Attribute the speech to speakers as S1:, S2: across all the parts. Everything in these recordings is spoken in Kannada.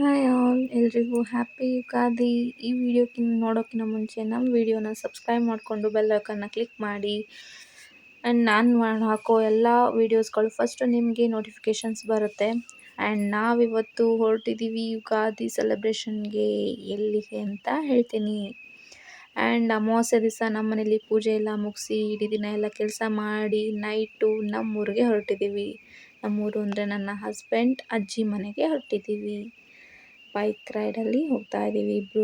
S1: ಹಾಯ್ ಆಲ್ ಎಲ್ರಿಗೂ ಹ್ಯಾಪಿ ಯುಗಾದಿ. ಈ ವಿಡಿಯೋಕ್ಕಿಂತ ನೋಡೋಕ್ಕಿಂತ ಮುಂಚೆ ನಮ್ಮ ವಿಡಿಯೋನ ಸಬ್ಸ್ಕ್ರೈಬ್ ಮಾಡಿಕೊಂಡು ಬೆಲ್ ಐಕನ್ನ ಕ್ಲಿಕ್ ಮಾಡಿ. ಆ್ಯಂಡ್ ನಾನು ಹಾಕೋ ಎಲ್ಲ ವೀಡಿಯೋಸ್ಗಳು ಫಸ್ಟು ನಿಮಗೆ ನೋಟಿಫಿಕೇಷನ್ಸ್ ಬರುತ್ತೆ. ಆ್ಯಂಡ್ ನಾವಿವತ್ತು ಹೊರಟಿದ್ದೀವಿ ಯುಗಾದಿ ಸೆಲೆಬ್ರೇಷನ್ಗೆ. ಎಲ್ಲಿಗೆ ಅಂತ ಹೇಳ್ತೀನಿ. ಆ್ಯಂಡ್ ಅಮಾವಾಸ್ಯೆ ದಿವಸ ನಮ್ಮ ಮನೇಲಿ ಪೂಜೆ ಎಲ್ಲ ಮುಗಿಸಿ ಇಡೀ ದಿನ ಎಲ್ಲ ಕೆಲಸ ಮಾಡಿ ನೈಟು ನಮ್ಮೂರಿಗೆ ಹೊರಟಿದ್ದೀವಿ. ನಮ್ಮೂರು ಅಂದರೆ ನನ್ನ ಹಸ್ಬೆಂಡ್ ಅಜ್ಜಿ ಮನೆಗೆ ಹೊರಟಿದ್ದೀವಿ. ಬೈಕ್ ರೈಡಲ್ಲಿ ಹೋಗ್ತಾ ಇದ್ದೀವಿ ಇಬ್ರು.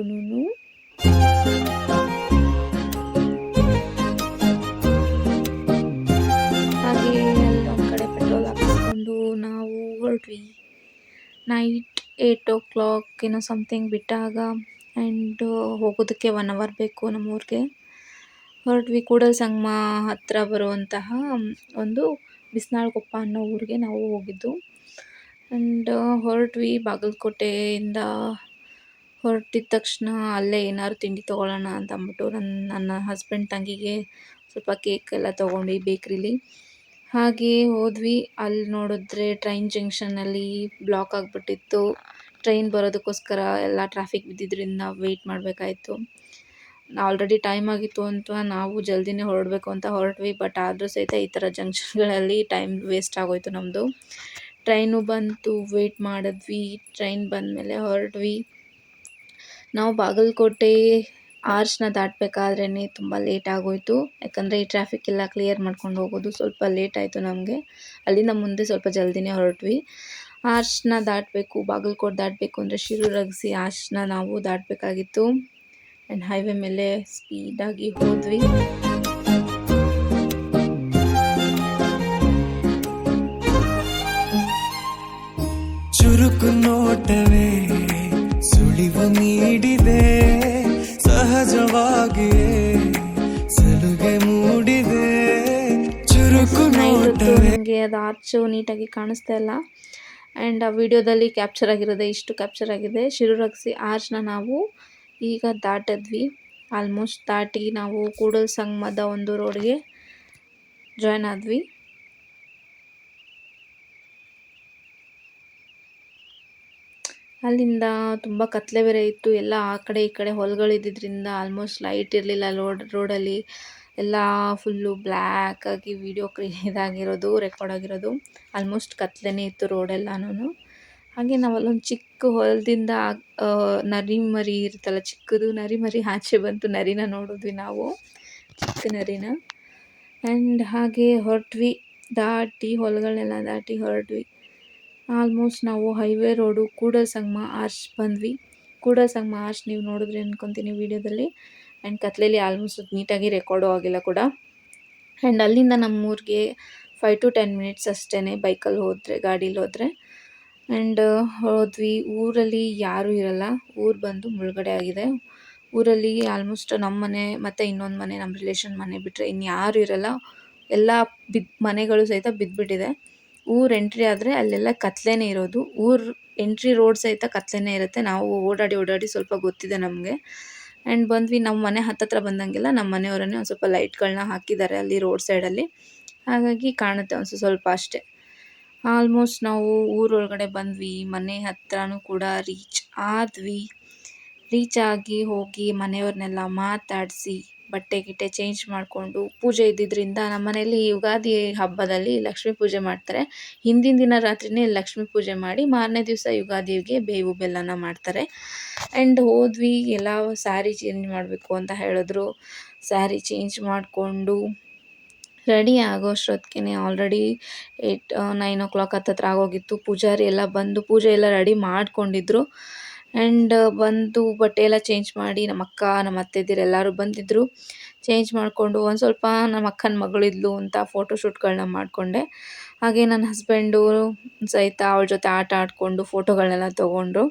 S1: ಹಾಗೆ ಅಲ್ಲಿ ಒಂದು ಕಡೆ ಪೆಟ್ರೋಲ್ ಹಾಕಿಸ್ಕೊಂಡು ನಾವು ಹೊರಟ್ವಿ. ನೈಟ್ 8 o'clock ಏನೋ ಸಮಥಿಂಗ್ ಬಿಟ್ಟಾಗ. ಆ್ಯಂಡ್ ಹೋಗೋದಕ್ಕೆ 1 hour ಬೇಕು ನಮ್ಮೂರಿಗೆ. ಹೊರಟ್ವಿ. ಕೂಡಲ ಸಂಗಮ ಹತ್ತಿರ ಬರುವಂತಹ ಒಂದು ಬಿಸ್ನಾಳಕೊಪ್ಪ ಅನ್ನೋ ಊರಿಗೆ ನಾವು ಹೋಗಿದ್ದು. ಆ್ಯಂಡ್ ಹೊರಟ್ವಿ. ಬಾಗಲಕೋಟೆಯಿಂದ ಹೊರಟಿದ ತಕ್ಷಣ ಅಲ್ಲೇ ಏನಾದ್ರು ತಿಂಡಿ ತೊಗೊಳ್ಳೋಣ ಅಂತ ಅಂದ್ಬಿಟ್ಟು ನನ್ನ ಹಸ್ಬೆಂಡ್ ತಂಗಿಗೆ ಸ್ವಲ್ಪ ಕೇಕ್ ಎಲ್ಲ ತೊಗೊಂಡು ಬೇಕ್ರಿಲಿ. ಹಾಗೆ ಹೋದ್ವಿ. ಅಲ್ಲಿ ನೋಡಿದ್ರೆ ಟ್ರೈನ್ ಜಂಕ್ಷನಲ್ಲಿ ಬ್ಲಾಕ್ ಆಗಿಬಿಟ್ಟಿತ್ತು. ಟ್ರೈನ್ ಬರೋದಕ್ಕೋಸ್ಕರ ಎಲ್ಲ ಟ್ರಾಫಿಕ್ ಬಿದ್ದಿದ್ದರಿಂದ ವೆಯ್ಟ್ ಮಾಡಬೇಕಾಯ್ತು. ಆಲ್ರೆಡಿ ಟೈಮ್ ಆಗಿತ್ತು ಅಂತ ನಾವು ಜಲ್ದಿನೇ ಹೊರಡಬೇಕು ಅಂತ ಹೊರಟ್ವಿ. ಬಟ್ ಆದರೂ ಸಹಿತ ಈ ಥರ ಜಂಕ್ಷನ್ಗಳಲ್ಲಿ ಟೈಮ್ ವೇಸ್ಟ್ ಆಗೋಯ್ತು ನಮ್ಮದು. ಟ್ರೈನು ಬಂತು, ವೆಯ್ಟ್ ಮಾಡಿದ್ವಿ. ಟ್ರೈನ್ ಬಂದಮೇಲೆ ಹೊರಟ್ವಿ. ನಾವು ಬಾಗಲಕೋಟೆ ಆರ್ಚ್ನ ದಾಟಬೇಕಾದ್ರೇ ತುಂಬ ಲೇಟ್ ಆಗೋಯಿತು. ಯಾಕಂದರೆ ಈ ಟ್ರಾಫಿಕ್ ಎಲ್ಲ ಕ್ಲಿಯರ್ ಮಾಡ್ಕೊಂಡು ಹೋಗೋದು ಸ್ವಲ್ಪ ಲೇಟ್ ಆಯಿತು ನಮಗೆ. ಅಲ್ಲಿಂದ ಮುಂದೆ ಸ್ವಲ್ಪ ಜಲ್ದಿನೇ ಹೊರಟ್ವಿ. ಆರ್ಚ್ನ ದಾಟಬೇಕು, ಬಾಗಲಕೋಟೆ ದಾಟಬೇಕು ಅಂದರೆ ಶಿರೂರಗಸಿ ಆರ್ಚ್ನ ನಾವು ದಾಟಬೇಕಾಗಿತ್ತು. ಆ್ಯಂಡ್ ಹೈವೇ ಮೇಲೆ ಸ್ಪೀಡಾಗಿ ಹೋದ್ವಿ.
S2: ಚುರುಕು ನೋಟವೇ ಸುಳಿವು ನೀಡಿದೆ, ಸಹಜವಾಗಿಯೇ ಸಲುಗೆ ಮೂಡಿದೆ. ಚುರುಕು ನೋಟವೇ.
S1: ನನಗೆ ಅದು ಆರ್ಚು ನೀಟಾಗಿ ಕಾಣಿಸ್ತಾ ಇಲ್ಲ. ಆ್ಯಂಡ್ ಆ ವಿಡಿಯೋದಲ್ಲಿ ಕ್ಯಾಪ್ಚರ್ ಆಗಿರೋದೆ ಇಷ್ಟು ಕ್ಯಾಪ್ಚರ್ ಆಗಿದೆ. ಶಿರೂರಗಸಿ ಆರ್ಚ್ನ ನಾವು ಈಗ ದಾಟಿದ್ವಿ. ಆಲ್ಮೋಸ್ಟ್ ದಾಟಿ ನಾವು ಕೂಡಲ ಸಂಗಮದ ಒಂದು ರೋಡ್ಗೆ ಜಾಯ್ನ್ ಆದ್ವಿ. ಅಲ್ಲಿಂದ ತುಂಬ ಕತ್ಲೆ ಬೇರೆ ಇತ್ತು. ಎಲ್ಲ ಆ ಕಡೆ ಈ ಕಡೆ ಹೊಲಗಳಿದ್ದಿದ್ದರಿಂದ ಆಲ್ಮೋಸ್ಟ್ ಲೈಟ್ ಇರಲಿಲ್ಲ ರೋಡಲ್ಲಿ. ಎಲ್ಲ ಫುಲ್ಲು ಬ್ಲ್ಯಾಕ್ ಆಗಿ ವಿಡಿಯೋ ಇದಾಗಿರೋದು, ರೆಕಾರ್ಡ್ ಆಗಿರೋದು. ಆಲ್ಮೋಸ್ಟ್ ಕತ್ಲೆನೇ ಇತ್ತು ರೋಡೆಲ್ಲನೂ. ಹಾಗೆ ನಾವಲ್ಲೊಂದು ಚಿಕ್ಕ ಹೊಲದಿಂದ ನರಿ ಮರಿ ಇರುತ್ತಲ್ಲ, ಚಿಕ್ಕದು ನರಿ ಮರಿ ಆಚೆ ಬಂತು. ನರಿನ ನೋಡಿದ್ವಿ ನಾವು, ಚಿಕ್ಕ ನರಿನ. ಆ್ಯಂಡ್ ಹಾಗೆ ಹೊರಟ್ವಿ. ಹೊಲಗಳನ್ನೆಲ್ಲ ದಾಟಿ ಹೊರಟ್ವಿ. ಆಲ್ಮೋಸ್ಟ್ ನಾವು highway road Kudala Sangama arch ಬಂದ್ವಿ. ಕೂಡಲ ಸಂಗಮ ಆರ್ಚ್ ನೀವು ನೋಡಿದ್ರೆ ಅನ್ಕೊತೀನಿ ವೀಡಿಯೋದಲ್ಲಿ. ಆ್ಯಂಡ್ ಕತ್ಲೆಯಲ್ಲಿ ಆಲ್ಮೋಸ್ಟ್ ನೀಟಾಗಿ ರೆಕಾರ್ಡು ಆಗಿಲ್ಲ ಕೂಡ. ಆ್ಯಂಡ್ ಅಲ್ಲಿಂದ ನಮ್ಮೂರಿಗೆ 5 to 10 minutes ಅಷ್ಟೇ ಬೈಕಲ್ಲಿ ಹೋದರೆ, ಗಾಡೀಲಿ ಹೋದರೆ. ಆ್ಯಂಡ್ ಹೋದ್ವಿ. ಊರಲ್ಲಿ ಯಾರೂ ಇರಲ್ಲ. ಊರು ಬಂದು ಮುಳುಗಡೆ ಆಗಿದೆ. ಊರಲ್ಲಿ ಆಲ್ಮೋಸ್ಟ್ ನಮ್ಮ ಮನೆ ಮತ್ತು ಇನ್ನೊಂದು ಮನೆ, ನಮ್ಮ ರಿಲೇಷನ್ ಮನೆ ಬಿಟ್ಟರೆ ಇನ್ಯಾರೂ ಇರಲ್ಲ. ಎಲ್ಲ ಮನೆಗಳು ಸಹಿತ ಬಿದ್ದುಬಿಟ್ಟಿದೆ. ಊರು ಎಂಟ್ರಿ ಆದರೆ ಅಲ್ಲೆಲ್ಲ ಕತ್ಲೆನೇ ಇರೋದು. ಊರು ಎಂಟ್ರಿ ರೋಡ್ ಸಹಿತ ಕತ್ಲೆನೇ ಇರುತ್ತೆ. ನಾವು ಓಡಾಡಿ ಸ್ವಲ್ಪ ಗೊತ್ತಿದೆ ನಮಗೆ. ಆ್ಯಂಡ್ ಬಂದ್ವಿ. ನಮ್ಮ ಮನೆ ಹತ್ತತ್ರ ಬಂದಂಗೆಲ್ಲ ನಮ್ಮ ಮನೆಯವರನ್ನೇ ಒಂದು ಸ್ವಲ್ಪ ಲೈಟ್ಗಳನ್ನ ಹಾಕಿದ್ದಾರೆ ಅಲ್ಲಿ ರೋಡ್ ಸೈಡಲ್ಲಿ. ಹಾಗಾಗಿ ಕಾಣುತ್ತೆ ಒಂದು ಸ್ವಲ್ಪ ಅಷ್ಟೇ. ಆಲ್ಮೋಸ್ಟ್ ನಾವು ಊರೊಳಗಡೆ ಬಂದ್ವಿ. ಮನೆ ಹತ್ರನೂ ಕೂಡ ರೀಚ್ ಆದ್ವಿ. ರೀಚ್ ಆಗಿ ಹೋಗಿ ಮನೆಯವ್ರನ್ನೆಲ್ಲ ಮಾತಾಡಿಸಿ ಬಟ್ಟೆ ಗಿಟ್ಟೆ ಚೇಂಜ್ ಮಾಡಿಕೊಂಡು, ಪೂಜೆ ಇದ್ದಿದ್ದರಿಂದ ನಮ್ಮ ಮನೆಯಲ್ಲಿ ಯುಗಾದಿ ಹಬ್ಬದಲ್ಲಿ ಲಕ್ಷ್ಮೀ ಪೂಜೆ ಮಾಡ್ತಾರೆ. ಹಿಂದಿನ ದಿನ ರಾತ್ರಿಯೇ ಲಕ್ಷ್ಮೀ ಪೂಜೆ ಮಾಡಿ ಮಾರನೇ ದಿವಸ ಯುಗಾದಿಗೆ ಬೇವು ಬೆಲ್ಲನ ಮಾಡ್ತಾರೆ. ಆ್ಯಂಡ್ ಹೋದ್ವಿ. ಎಲ್ಲ ಸ್ಯಾರಿ ಚೇಂಜ್ ಮಾಡಬೇಕು ಅಂತ ಹೇಳಿದ್ರು. ಸ್ಯಾರಿ ಚೇಂಜ್ ಮಾಡಿಕೊಂಡು ರೆಡಿ ಆಗೋಷ್ಟೊತ್ತಿಗೆ ಆಲ್ರೆಡಿ 9 o'clock ಹತ್ತತ್ರ ಆಗೋಗಿತ್ತು. ಪೂಜಾರಿ ಎಲ್ಲ ಬಂದು ಪೂಜೆ ಎಲ್ಲ ರೆಡಿ ಮಾಡ್ಕೊಂಡಿದ್ರು. ಆ್ಯಂಡ್ ಬಂದು ಬಟ್ಟೆ ಎಲ್ಲ ಚೇಂಜ್ ಮಾಡಿ ನಮ್ಮ ಅಕ್ಕ, ನಮ್ಮ ಅತ್ತೆದಿರು ಎಲ್ಲರೂ ಬಂದಿದ್ದರು. ಚೇಂಜ್ ಮಾಡಿಕೊಂಡು ಒಂದು ಸ್ವಲ್ಪ ನಮ್ಮ ಅಕ್ಕನ ಮಗಳಿದ್ಲು ಅಂತ ಫೋಟೋಶೂಟ್ಗಳನ್ನ ಮಾಡಿಕೊಂಡೆ. ಹಾಗೆ ನನ್ನ ಹಸ್ಬೆಂಡು ಸಹಿತ ಅವಳ ಜೊತೆ ಆಟ ಆಡಿಕೊಂಡು ಫೋಟೋಗಳನ್ನೆಲ್ಲ ತೊಗೊಂಡ್ರು.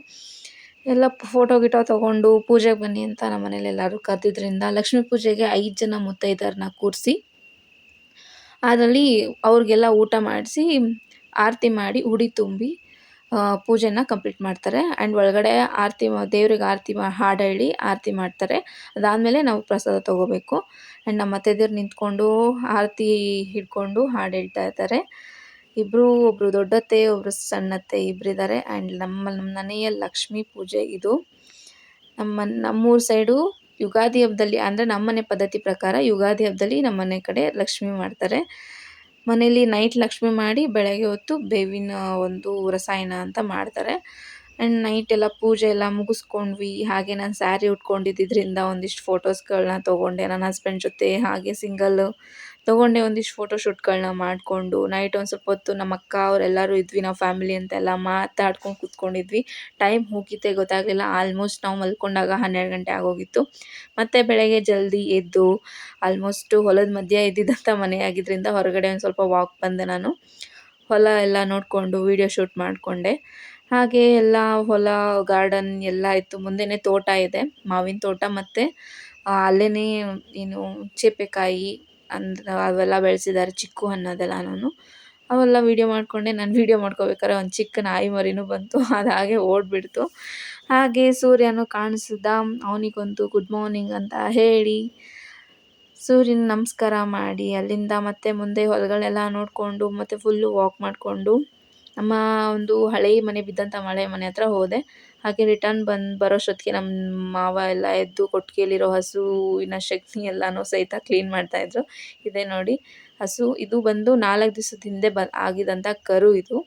S1: ಎಲ್ಲ ಫೋಟೋ ಗಿಟೋ ತೊಗೊಂಡು ಪೂಜೆಗೆ ಬನ್ನಿ ಅಂತ ನಮ್ಮ ಮನೇಲಿ ಎಲ್ಲರೂ ಕರೆದಿದ್ದರಿಂದ ಲಕ್ಷ್ಮೀ ಪೂಜೆಗೆ 5 ಜನ ಮುತ್ತೈದೆಯರನ್ನ ಕೂರಿಸಿ ಅದರಲ್ಲಿ ಅವ್ರಿಗೆಲ್ಲ ಊಟ ಮಾಡಿಸಿ ಆರತಿ ಮಾಡಿ ಉಡಿ ತುಂಬಿ ಪೂಜೆನ ಕಂಪ್ಲೀಟ್ ಮಾಡ್ತಾರೆ. ಆ್ಯಂಡ್ ಒಳಗಡೆ ದೇವ್ರಿಗೆ ಆರತಿ ಹಾಡು ಹೇಳಿ ಆರತಿ ಮಾಡ್ತಾರೆ. ಅದಾದಮೇಲೆ ನಾವು ಪ್ರಸಾದ ತೊಗೋಬೇಕು. ಆ್ಯಂಡ್ ನಮ್ಮ ಅತ್ತೆದಿರು ನಿಂತ್ಕೊಂಡು ಆರತಿ ಹಿಡ್ಕೊಂಡು ಹಾಡು ಹೇಳ್ತಾ ಇರ್ತಾರೆ. ಒಬ್ಬರು ದೊಡ್ಡತ್ತೆ ಒಬ್ಬರು ಸಣ್ಣತ್ತೆ ಇಬ್ಬರಿದ್ದಾರೆ. ಆ್ಯಂಡ್ ನಮ್ಮ ಮನೆಯ ಲಕ್ಷ್ಮೀ ಪೂಜೆ ಇದು. ನಮ್ಮೂರ ಸೈಡು ಯುಗಾದಿ ಹಬ್ಬದಲ್ಲಿ ಅಂದರೆ ನಮ್ಮನೆ ಪದ್ಧತಿ ಪ್ರಕಾರ ಯುಗಾದಿ ಹಬ್ಬದಲ್ಲಿ ನಮ್ಮನೆ ಕಡೆ ಲಕ್ಷ್ಮಿ ಮಾಡ್ತಾರೆ. ಮನೇಲಿ ನೈಟ್ ಲಕ್ಷ್ಮಿ ಮಾಡಿ ಬೆಳಗ್ಗೆ ಹೊತ್ತು ಬೇವಿನ ಒಂದು ರಸಾಯನ ಅಂತ ಮಾಡ್ತಾರೆ. ಆ್ಯಂಡ್ ನೈಟ್ ಎಲ್ಲ ಪೂಜೆ ಎಲ್ಲ ಮುಗಿಸ್ಕೊಂಡ್ವಿ. ಹಾಗೆ ನಾನು ಸ್ಯಾರಿ ಉಟ್ಕೊಂಡಿದ್ದರಿಂದ ಒಂದಿಷ್ಟು ಫೋಟೋಸ್ಗಳನ್ನ ತೊಗೊಂಡೆ ನನ್ನ ಹಸ್ಬೆಂಡ್ ಜೊತೆ. ಹಾಗೆ ತೊಗೊಂಡೆ ಒಂದಿಷ್ಟು ಫೋಟೋಶೂಟ್ಗಳನ್ನ ಮಾಡಿಕೊಂಡು ನೈಟ್ ಒಂದು ಸ್ವಲ್ಪ ಹೊತ್ತು ನಮ್ಮ ಅಕ್ಕ ಅವರೆಲ್ಲರೂ ಇದ್ವಿ. ನಾವು ಫ್ಯಾಮಿಲಿ ಅಂತೆಲ್ಲ ಮಾತಾಡ್ಕೊಂಡು ಕೂತ್ಕೊಂಡಿದ್ವಿ. ಟೈಮ್ ಹೋಗಿದ್ದೇ ಗೊತ್ತಾಗಲಿಲ್ಲ. ಆಲ್ಮೋಸ್ಟ್ ನಾವು ಮಲ್ಕೊಂಡಾಗ 12 ಗಂಟೆ ಆಗೋಗಿತ್ತು. ಮತ್ತು ಬೆಳಗ್ಗೆ ಜಲ್ದಿ ಎದ್ದು ಆಲ್ಮೋಸ್ಟು ಹೊಲದ ಮಧ್ಯೆ ಇದ್ದಿದ್ದಂಥ ಮನೆಯಾಗಿದ್ದರಿಂದ ಹೊರಗಡೆ ಒಂದು ಸ್ವಲ್ಪ ವಾಕ್ ಬಂದೆ ನಾನು. ಹೊಲ ಎಲ್ಲ ನೋಡಿಕೊಂಡು ವೀಡಿಯೋ ಶೂಟ್ ಮಾಡಿಕೊಂಡೆ. ಹಾಗೆ ಎಲ್ಲ ಹೊಲ ಗಾರ್ಡನ್ ಎಲ್ಲ ಇತ್ತು. ಮುಂದೆನೇ ತೋಟ ಇದೆ, ಮಾವಿನ ತೋಟ. ಮತ್ತು ಅಲ್ಲೇ ಏನು ಚೇಪೆಕಾಯಿ ಅವೆಲ್ಲ ಬೆಳೆಸಿದ್ದಾರೆ, ಚಿಕ್ಕು ಹಣ್ಣದೆಲ್ಲನೂ. ಅವೆಲ್ಲ ವೀಡಿಯೋ ಮಾಡಿಕೊಂಡೆ. ನಾನು ವೀಡಿಯೋ ಮಾಡ್ಕೋಬೇಕಾದ್ರೆ ಒಂದು ಚಿಕ್ಕ ನಾಯಿ ಮರಿನೂ ಬಂತು, ಅದು ಹಾಗೆ ಓಡಿಬಿಡ್ತು. ಹಾಗೆ ಸೂರ್ಯನು ಕಾಣಿಸಿದ. ಅವನಿಗೊಂದು ಗುಡ್ ಮಾರ್ನಿಂಗ್ ಅಂತ ಹೇಳಿ ಸೂರ್ಯನ ನಮಸ್ಕಾರ ಮಾಡಿ ಅಲ್ಲಿಂದ ಮತ್ತೆ ಮುಂದೆ ಹೊಲಗಳೆಲ್ಲ ನೋಡಿಕೊಂಡು ಮತ್ತು ಫುಲ್ಲು ವಾಕ್ ಮಾಡಿಕೊಂಡು ನಮ್ಮ ಒಂದು ಹಳೆಯ ಮನೆ ಬಿದ್ದಂಥ ಮನೆ ಹತ್ರ ಹೋದೆ. ಹಾಗೆ ರಿಟರ್ನ್ ಬರೋಷ್ಟೊತ್ತಿಗೆ ನಮ್ಮ ಮಾವ ಎಲ್ಲ ಎದ್ದು ಕೊಟ್ಟಿಗೆಯಲ್ಲಿರೋ ಹಸುವಿನ ಶಕ್ತಿ ಎಲ್ಲನೂ ಸಹಿತ ಕ್ಲೀನ್ ಮಾಡ್ತಾಯಿದ್ರು. ಇದೆ ನೋಡಿ ಹಸು. ಇದು ಬಂದು 4 ದಿವಸದ ಹಿಂದೆ ಆಗಿದಂಥ ಕರು ಇದು.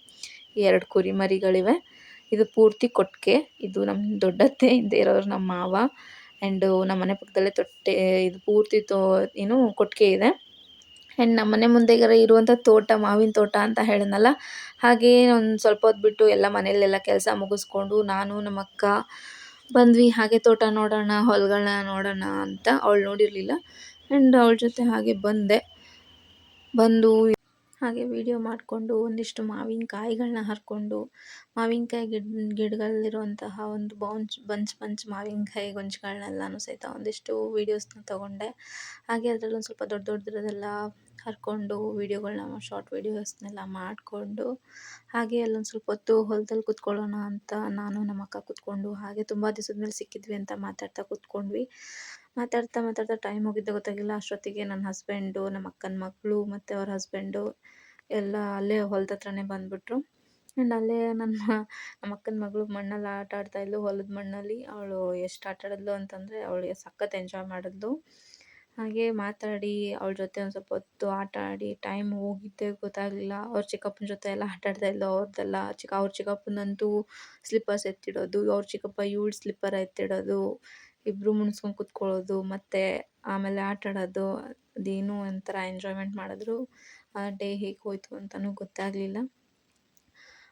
S1: 2 ಕುರಿಮರಿಗಳಿವೆ. ಇದು ಪೂರ್ತಿ ಕೊಟ್ಟಿಗೆ. ಇದು ನಮ್ಮ ದೊಡ್ಡತ್ತೆ, ಹಿಂದೆ ಇರೋರು ನಮ್ಮ ಮಾವ. ಆ್ಯಂಡ್ ನಮ್ಮ ಮನೆ ಪಕ್ಕದಲ್ಲೇ ಇದು ಪೂರ್ತಿ ಕೊಟ್ಟಿಗೆ ಇದೆ. ಆ್ಯಂಡ್ ನಮ್ಮ ಮನೆ ಮುಂದೆ ಇರುವಂಥ ತೋಟ ಮಾವಿನ ತೋಟ ಅಂತ ಹೇಳಿದ್ನಲ್ಲ, ಹಾಗೆ ಒಂದು ಸ್ವಲ್ಪ ಹೊತ್ತು ಬಿಟ್ಟು ಎಲ್ಲ ಮನೆಯಲ್ಲೆಲ್ಲ ಕೆಲಸ ಮುಗಿಸ್ಕೊಂಡು ನಾನು ನಮ್ಮ ಅಕ್ಕ ಬಂದ್ವಿ. ಹಾಗೆ ತೋಟ ನೋಡೋಣ, ಹೊಲಗಳನ್ನ ನೋಡೋಣ ಅಂತ. ಅವಳು ನೋಡಿರಲಿಲ್ಲ. ಆ್ಯಂಡ್ ಅವಳ ಜೊತೆ ಹಾಗೆ ಬಂದು ಹಾಗೆ ವೀಡಿಯೋ ಮಾಡಿಕೊಂಡು ಒಂದಿಷ್ಟು ಮಾವಿನಕಾಯಿಗಳನ್ನ ಹರ್ಕೊಂಡು ಮಾವಿನಕಾಯಿ ಗಿಡಗಳಲ್ಲಿರುವಂತಹ ಒಂದು ಬಂಚ್ ಮಾವಿನಕಾಯಿ ಗೊಂಚುಗಳನ್ನೆಲ್ಲನೂ ಸಹಿತ ಒಂದಿಷ್ಟು ವೀಡಿಯೋಸ್ನ ತೊಗೊಂಡೆ. ಹಾಗೆ ಅದರಲ್ಲೊಂದು ಸ್ವಲ್ಪ ದೊಡ್ಡದೆಲ್ಲ ಹರ್ಕೊಂಡು ವೀಡಿಯೋಗಳನ್ನ ಶಾರ್ಟ್ ವೀಡಿಯೋಸ್ನೆಲ್ಲ ಮಾಡಿಕೊಂಡು ಹಾಗೆ ಅಲ್ಲೊಂದು ಸ್ವಲ್ಪ ಹೊತ್ತು ಹೊಲದಲ್ಲಿ ಕೂತ್ಕೊಳ್ಳೋಣ ಅಂತ ನಾನು ನಮ್ಮ ಅಕ್ಕ ಕೂತ್ಕೊಂಡು ಹಾಗೆ ತುಂಬ ದಿವಸದ ಮೇಲೆ ಸಿಕ್ಕಿದ್ವಿ ಅಂತ ಮಾತಾಡ್ತಾ ಕೂತ್ಕೊಂಡ್ವಿ. ಮಾತಾಡ್ತಾ ಟೈಮ್ ಹೋಗಿದ್ದೆ ಗೊತ್ತಾಗಿಲ್ಲ. ಅಷ್ಟೊತ್ತಿಗೆ ನನ್ನ ಹಸ್ಬೆಂಡು, ನಮ್ಮ ಅಕ್ಕನ ಮಕ್ಕಳು ಮತ್ತು ಅವ್ರ ಹಸ್ಬೆಂಡು ಎಲ್ಲ ಅಲ್ಲೇ ಹೊಲದ ಹತ್ರನೇ ಬಂದುಬಿಟ್ರು. ಆ್ಯಂಡ್ ಅಲ್ಲೇ ನಮ್ಮ ಅಕ್ಕನ ಮಗಳು ಮಣ್ಣಲ್ಲಿ ಆಟ ಆಡ್ತಾಯಿದ್ಲು, ಹೊಲದ ಮಣ್ಣಲ್ಲಿ. ಅವಳು ಎಷ್ಟು ಆಟ ಆಡಿದ್ಲು ಅಂತಂದರೆ ಅವಳಿಗೆ ಸಖತ್ ಎಂಜಾಯ್ ಮಾಡಿದ್ಲು. ಹಾಗೆ ಮಾತಾಡಿ ಅವಳ ಜೊತೆ ಒಂದು ಸ್ವಲ್ಪ ಹೊತ್ತು ಆಟ ಆಡಿ ಟೈಮ್ ಹೋಗಿದ್ದೇ ಗೊತ್ತಾಗಲಿಲ್ಲ. ಅವ್ರ ಚಿಕ್ಕಪ್ಪನ ಜೊತೆ ಎಲ್ಲ ಆಟ ಆಡ್ತಾಯಿದ್ಲು. ಅವ್ರ ಚಿಕ್ಕಪ್ಪನಂತೂ ಸ್ಲಿಪ್ಪರ್ಸ್ ಎತ್ತಿಡೋದು, ಅವ್ರ ಚಿಕ್ಕಪ್ಪ ಇವಳು ಸ್ಲಿಪ್ಪರ್ ಎತ್ತಿಡೋದು, ಇಬ್ಬರು ಮುಣಿಸ್ಕೊಂಡು ಕೂತ್ಕೊಳ್ಳೋದು, ಮತ್ತು ಆಮೇಲೆ ಆಟ ಆಡೋದು. ಅದೇನೋ ಒಂಥರ ಎಂಜಾಯ್ಮೆಂಟ್ ಮಾಡಿದ್ರು. ಆ ಡೇ ಹೇಗೆ ಹೋಯಿತು ಅಂತಲೂ ಗೊತ್ತಾಗಲಿಲ್ಲ.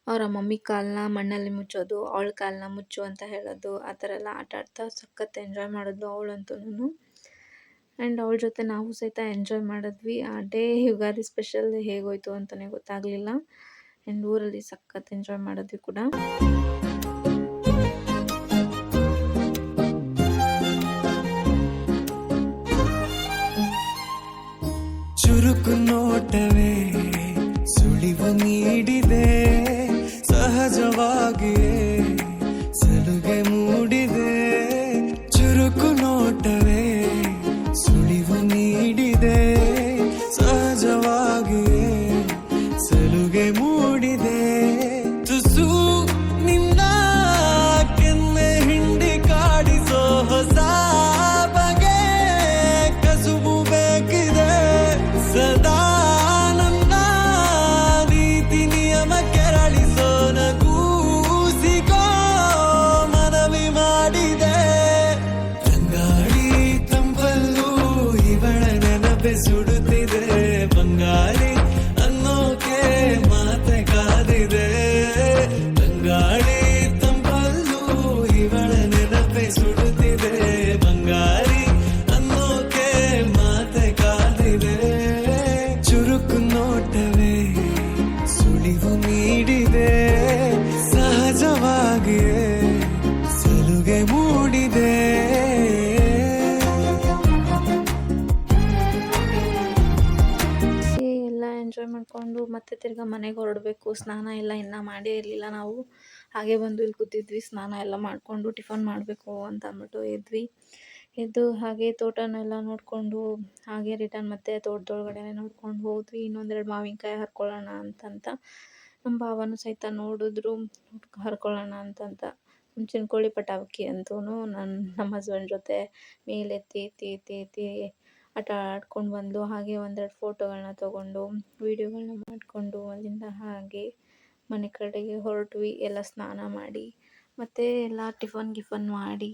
S1: ಅವರ ಮಮ್ಮಿ ಕಾಲನ್ನ ಮಣ್ಣಲ್ಲಿ ಮುಚ್ಚೋದು, ಅವಳ ಕಾಲನ್ನ ಮುಚ್ಚು ಅಂತ ಹೇಳೋದು, ಆ ಥರ ಎಲ್ಲ ಆಟ ಆಡ್ತಾ ಸಖತ್ ಎಂಜಾಯ್ ಮಾಡಿದ್ಲು ಅವಳಂತೂ. ಆ್ಯಂಡ್ ಅವಳ ಜೊತೆ ನಾವು ಸಹಿತ ಎಂಜಾಯ್ ಮಾಡಿದ್ವಿ. ಆ ಡೇ ಯುಗಾದಿ ಸ್ಪೆಷಲ್ ಹೇಗೋಯ್ತು ಅಂತಲೇ ಗೊತ್ತಾಗಲಿಲ್ಲ. ಆ್ಯಂಡ್ ಊರಲ್ಲಿ ಸಖತ್ ಎಂಜಾಯ್ ಮಾಡಿದ್ವಿ ಕೂಡ.
S2: ಚುರುಕು ನೋಟವೇ ಸುಳಿವು ನೀಡಿದೆ, ಸಹಜವಾಗಿಯೇ ಸಲುಗೆ ಮೂಡಿದೆ. ಚುರುಕು ನೋಟವೇ ಸುಳಿವು ನೀಡಿದೆ, ಸಹಜವಾಗಿಯೇ ಸಲುಗೆ ಮೂಡಿದೆ. ತುಸು ನಿನ್ನ ಕೆನ್ನೆ ಹಿಂಡಿ ಕಾಡಿಸೋ ಹೊಸ ಬಗೆ ಕಸುಬು ಬೇಕಿದೆ. ಸದಾ ನನ್ನ ನೀತಿ ನಿಯಮ ಕೆರಳಿಸೋ ನಗೂಸಿಗೋ ಮನವಿ ಮಾಡಿದೆ. ತಂಗಾಳಿ ತಂಪಲ್ಲೂ ಇವಳ ನೆನಪೆ ಸುಡುತ್ತಿದೆ. ಬಂಗಾಳಿ ಅನ್ನೋಕೆ ಮಾತೆ ಕಾದಿದೆ. ತಂಗಾಳಿ ತಂಪಲ್ಲೂ ಇವಳ ನೆನಪೆ ಸುಡುತ್ತಿದೆ. ಬಂಗಾಳಿ ಅನ್ನೋಕೆ ಮಾತೆ ಕಾದಿದೆ. ಚುರುಕು ನೋಟವೇ ಸುಳಿವು ನೀಡಿದೆ, ಸಹಜವಾಗಿಯೇ ಸಲುಗೆ ಮೂಡಿದೆ.
S1: ಎಲ್ಲ ಎಂಜಾಯ್ ಮಾಡಿಕೊಂಡು ಮತ್ತೆ ತಿರ್ಗಾ ಮನೆಗೆ ಹೊರಡಬೇಕು. ಸ್ನಾನ ಎಲ್ಲ ಇನ್ನೂ ಮಾಡೇ ಇರಲಿಲ್ಲ ನಾವು. ಹಾಗೆ ಬಂದು ಇಲ್ಲಿ ಕೂತಿದ್ವಿ. ಸ್ನಾನ ಎಲ್ಲ ಮಾಡಿಕೊಂಡು ಟಿಫನ್ ಮಾಡಬೇಕು ಅಂತ ಅಂದ್ಬಿಟ್ಟು ಎದ್ವಿ. ಎದ್ದು ಹಾಗೆ ತೋಟನೆಲ್ಲ ನೋಡಿಕೊಂಡು ಹಾಗೆ ರಿಟರ್ನ್ ಮತ್ತೆ ತೋಟದೊಳಗಡೆನೆ ನೋಡ್ಕೊಂಡು ಹೋದ್ವಿ. ಇನ್ನೊಂದೆರಡು ಮಾವಿನಕಾಯಿ ಹರ್ಕೊಳ್ಳೋಣ ಅಂತಂತ ನಮ್ಮ ಭಾವನೂ ಸಹಿತ ನೋಡಿದ್ರು ಹರ್ಕೊಳ್ಳೋಣ ಅಂತಂತ. ಚಿನ್ಕೋಳಿ ಪಟಾಕಿ ಅಂತೂ ನಮ್ಮ ಹಸ್ಬೆಂಡ್ ಜೊತೆ ಮೇಲೆತ್ತಿ ಎತ್ತಿ ಎತ್ತಿ ಎತ್ತಿ ಆಟ ಆಡ್ಕೊಂಡು ಬಂದು ಹಾಗೆ ಒಂದೆರಡು ಫೋಟೋಗಳನ್ನ ತೊಗೊಂಡು ವೀಡಿಯೋಗಳನ್ನ ಮಾಡಿಕೊಂಡು ಅಲ್ಲಿಂದ ಹಾಗೆ ಮನೆ ಕಡೆಗೆ ಹೊರಟ್ವಿ. ಎಲ್ಲ ಸ್ನಾನ ಮಾಡಿ ಮತ್ತು ಎಲ್ಲ ಟಿಫನ್ ಮಾಡಿ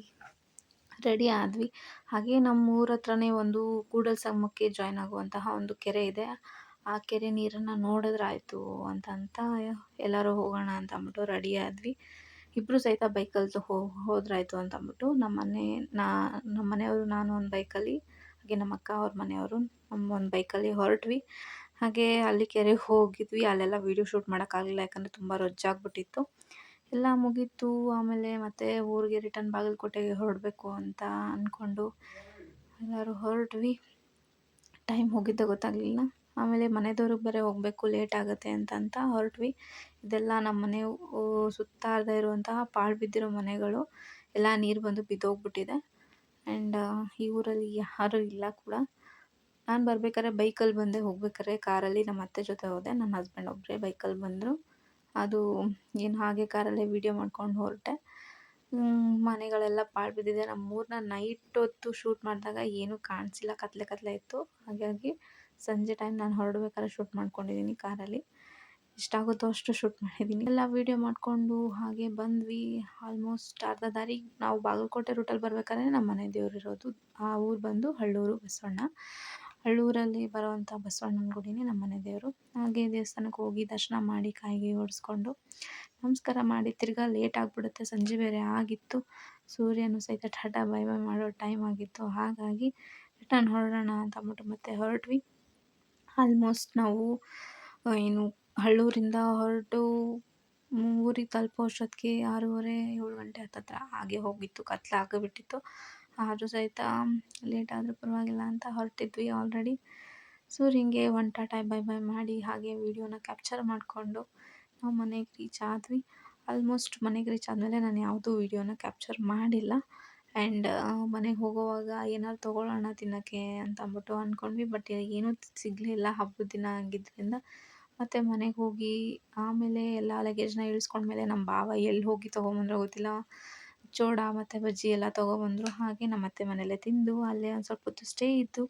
S1: ರೆಡಿ ಆದ್ವಿ. ಹಾಗೆ ನಮ್ಮ ಊರ ಹತ್ರನೇ ಒಂದು ಕೂಡಲ ಸಂಗಮಕ್ಕೆ ಜಾಯ್ನ್ ಆಗುವಂತಹ ಒಂದು ಕೆರೆ ಇದೆ. ಆ ಕೆರೆ ನೀರನ್ನು ನೋಡಿದ್ರಾಯ್ತು ಅಂತಂತ ಎಲ್ಲರೂ ಹೋಗೋಣ ಅಂತ ಅಂದ್ಬಿಟ್ಟು ರೆಡಿ ಆದ್ವಿ. ಇಬ್ಬರು ಸಹಿತ ಬೈಕಲ್ಲಿ ಹೋದ್ರಾಯ್ತು ಅಂತ ಅಂದ್ಬಿಟ್ಟು ನಮ್ಮ ಮನೆಯವರು ನಾನು ಒಂದು ಬೈಕಲ್ಲಿ, ಹಾಗೆ ನಮ್ಮ ಅಕ್ಕ ಅವ್ರ ಮನೆಯವರು ನಮ್ಮ ಒಂದು ಬೈಕಲ್ಲಿ ಹೊರಟ್ವಿ. ಹಾಗೆ ಅಲ್ಲಿ ಕೆರೆಗೆ ಹೋಗಿದ್ವಿ. ಅಲ್ಲೆಲ್ಲ ವೀಡಿಯೋ ಶೂಟ್ ಮಾಡೋಕ್ಕಾಗಲಿಲ್ಲ, ಯಾಕಂದರೆ ತುಂಬ ರೊಜ್ಜಾಗ್ಬಿಟ್ಟಿತ್ತು. ಎಲ್ಲ ಮುಗೀತು. ಆಮೇಲೆ ಮತ್ತೆ ಊರಿಗೆ ರಿಟರ್ನ್ ಬಾಗಲಕೋಟೆಗೆ ಹೊರಡಬೇಕು ಅಂತ ಅಂದ್ಕೊಂಡು ಎಲ್ಲರೂ ಹೊರಟ್ವಿ. ಟೈಮ್ ಹೋಗಿದ್ದೆ ಗೊತ್ತಾಗಲಿಲ್ಲ. ಆಮೇಲೆ ಮನೆದವ್ರಿಗೆ ಬೇರೆ ಹೋಗಬೇಕು, ಲೇಟ್ ಆಗುತ್ತೆ ಅಂತ ಹೊರಟ್ವಿ. ಇದೆಲ್ಲ ನಮ್ಮ ಮನೆ ಸುತ್ತ ಇರುವಂತಹ ಪಾಳು ಬಿದ್ದಿರೋ ಮನೆಗಳು, ಎಲ್ಲ ನೀರು ಬಂದು ಬಿದ್ದೋಗ್ಬಿಟ್ಟಿದೆ. ಆ್ಯಂಡ್ ಈ ಊರಲ್ಲಿ ಯಾರೂ ಇಲ್ಲ ಕೂಡ. ನಾನು ಬರ್ಬೇಕಾದ್ರೆ ಬೈಕಲ್ಲಿ ಬಂದೆ, ಹೋಗ್ಬೇಕಾದ್ರೆ ಕಾರಲ್ಲಿ ನಮ್ಮ ಅತ್ತೆ ಜೊತೆ ಹೋದೆ. ನನ್ನ ಹಸ್ಬೆಂಡ್ ಒಬ್ಬರೇ ಬೈಕಲ್ಲಿ ಬಂದರು. ಅದು ಏನು ಹಾಗೆ ಕಾರಲ್ಲೇ ವೀಡಿಯೋ ಮಾಡ್ಕೊಂಡು ಹೊರಟೆ. ಮನೆಗಳೆಲ್ಲ ಪಾಳು ಬಿದ್ದಿದೆ. ನಮ್ಮೂರನ್ನ ನೈಟ್ ಹೊತ್ತು ಶೂಟ್ ಮಾಡಿದಾಗ ಏನೂ ಕಾಣಿಸಿಲ್ಲ, ಕತ್ಲೆ ಇತ್ತು. ಹಾಗಾಗಿ ಸಂಜೆ ಟೈಮ್ ನಾನು ಹೊರಡ್ಬೇಕಾದ್ರೆ ಶೂಟ್ ಮಾಡ್ಕೊಂಡಿದ್ದೀನಿ ಕಾರಲ್ಲಿ. ಎಷ್ಟಾಗುತ್ತೋ ಅಷ್ಟು ಶೂಟ್ ಮಾಡಿದ್ದೀನಿ. ಎಲ್ಲ ವೀಡಿಯೋ ಮಾಡಿಕೊಂಡು ಹಾಗೆ ಬಂದ್ವಿ. ಆಲ್ಮೋಸ್ಟ್ ಅರ್ಧ ದಾರಿ ನಾವು ಬಾಗಲಕೋಟೆ ರೂಟಲ್ಲಿ ಬರ್ಬೇಕಾದ್ರೆ ನಮ್ಮ ಮನೆ ದೇವ್ರು ಇರೋದು. ಆ ಊರು ಬಂದು ಹಳ್ಳೂರು ಬಸವಣ್ಣ. ಹಳ್ಳೂರಲ್ಲಿ ಬರೋವಂಥ ಬಸವಣ್ಣನ ಗುಡಿನೇ ನಮ್ಮ ಮನೆ ದೇವರು. ಹಾಗೆ ದೇವಸ್ಥಾನಕ್ಕೆ ಹೋಗಿ ದರ್ಶನ ಮಾಡಿ ಕಾಯಿಗೆ ಓಡಿಸ್ಕೊಂಡು ನಮಸ್ಕಾರ ಮಾಡಿ ತಿರ್ಗಾ ಲೇಟ್ ಆಗಿಬಿಡುತ್ತೆ, ಸಂಜೆ ಬೇರೆ ಆಗಿತ್ತು. ಸೂರ್ಯನು ಸಹಿತ ಟಾಟಾ ಬೈ ಬೈ ಮಾಡೋ ಟೈಮ್ ಆಗಿತ್ತು. ಹಾಗಾಗಿ ರಿಟರ್ನ್ ಹೊರಡೋಣ ಅಂತ ಅಂದ್ಬಿಟ್ಟು ಮತ್ತೆ ಹೊರಟ್ವಿ. ಆಲ್ಮೋಸ್ಟ್ ನಾವು ಏನು ಹಳ್ಳೂರಿಂದ ಹೊರಟು ಊರಿಗೆ ತಲುಪೋ ಅಷ್ಟೊತ್ತಿಗೆ 6:30 7 ಗಂಟೆ ಹತ್ತತ್ರ ಹಾಗೆ ಹೋಗಿತ್ತು, ಕತ್ಲಾಗಿಬಿಟ್ಟಿತ್ತು. ಆದರೂ ಸಹಿತ ಲೇಟ್ ಆದರೂ ಪರವಾಗಿಲ್ಲ ಅಂತ ಹೊರಟಿದ್ವಿ ಆಲ್ರೆಡಿ. ಸೂರ್ಯಂಗೆ ಒಂದು ಟಾಟಾ ಬೈ ಬೈ ಮಾಡಿ ಹಾಗೆ ವೀಡಿಯೋನ ಕ್ಯಾಪ್ಚರ್ ಮಾಡಿಕೊಂಡು ನಾವು ಮನೆಗೆ ರೀಚ್ ಆದ್ವಿ. ಆಲ್ಮೋಸ್ಟ್ ಮನೆಗೆ ರೀಚ್ ಆದಮೇಲೆ ನಾನು ಯಾವುದೂ ವೀಡಿಯೋನ ಕ್ಯಾಪ್ಚರ್ ಮಾಡಿಲ್ಲ. ಆ್ಯಂಡ್ ಮನೆಗೆ ಹೋಗೋವಾಗ ಏನಾದ್ರು ತೊಗೊಳ್ಳೋಣ ತಿನ್ನೋಕ್ಕೆ ಅಂತ ಅಂದ್ಬಿಟ್ಟು ಅಂದ್ಕೊಂಡ್ವಿ. ಬಟ್ ಏನೂ ಸಿಗಲಿಲ್ಲ, ಹಬ್ಬದ ದಿನ ಆಗಿದ್ದರಿಂದ. ಮತ್ತು ಮನೆಗೆ ಹೋಗಿ ಆಮೇಲೆ ಎಲ್ಲ ಲಗೇಜ್ನ ಇಳಿಸ್ಕೊಂಡ್ಮೇಲೆ ನಮ್ಮ ಭಾವ ಎಲ್ಲಿ ಹೋಗಿ ತೊಗೊಂಬಂದ್ರೋ ಗೊತ್ತಿಲ್ಲ, ಚೋಡ ಮತ್ತು ಬಜ್ಜಿ ಎಲ್ಲ ತೊಗೊಬಂದರು. ಹಾಗೆ ನಮ್ಮ ಅತ್ತೆ ಮನೆಯಲ್ಲೇ ತಿಂದು ಅಲ್ಲೇ ಒಂದು ಸ್ವಲ್ಪ ಹೊತ್ತು ಸ್ಟೇ ಇದ್ದು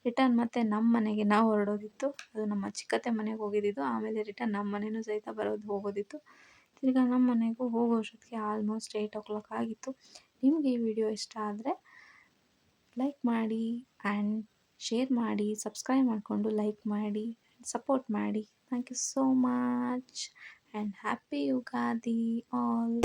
S1: ರಿಟರ್ನ್ ಮತ್ತೆ ನಮ್ಮ ಮನೆಗೆ ನಾವು ಹೊರಡೋದಿತ್ತು. ಅದು ನಮ್ಮ ಚಿಕ್ಕತ್ತೆ ಮನೆಗೆ ಹೋಗಿದ್ದಿದ್ದು. ಆಮೇಲೆ ರಿಟರ್ನ್ ನಮ್ಮ ಮನೆಯೂ ಸಹಿತ ಹೋಗೋದಿತ್ತು. ತಿರ್ಗಾ ನಮ್ಮ ಮನೆಗೂ ಹೋಗೋ ಅಷ್ಟೊತ್ತಿಗೆ ಆಲ್ಮೋಸ್ಟ್ 8 o'clock ಆಗಿತ್ತು. ನಿಮಗೆ ಈ ವಿಡಿಯೋ ಇಷ್ಟ ಆದರೆ ಲೈಕ್ ಮಾಡಿ ಆ್ಯಂಡ್ ಶೇರ್ ಮಾಡಿ, ಸಬ್ಸ್ಕ್ರೈಬ್ ಮಾಡಿಕೊಂಡು ಲೈಕ್ ಮಾಡಿ, ಸಪೋರ್ಟ್ ಮಾಡಿ. Thank you so much and happy Ugadi all.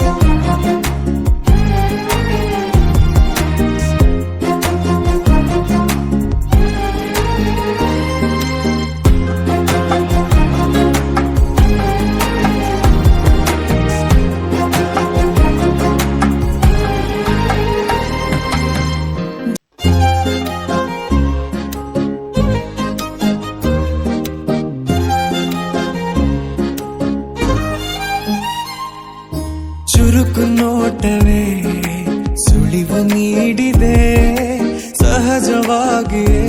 S2: ಚುರುಕು ನೋಟವೇ ಸುಳಿವು ನೀಡಿದೆ, ಸಹಜವಾಗಿಯೇ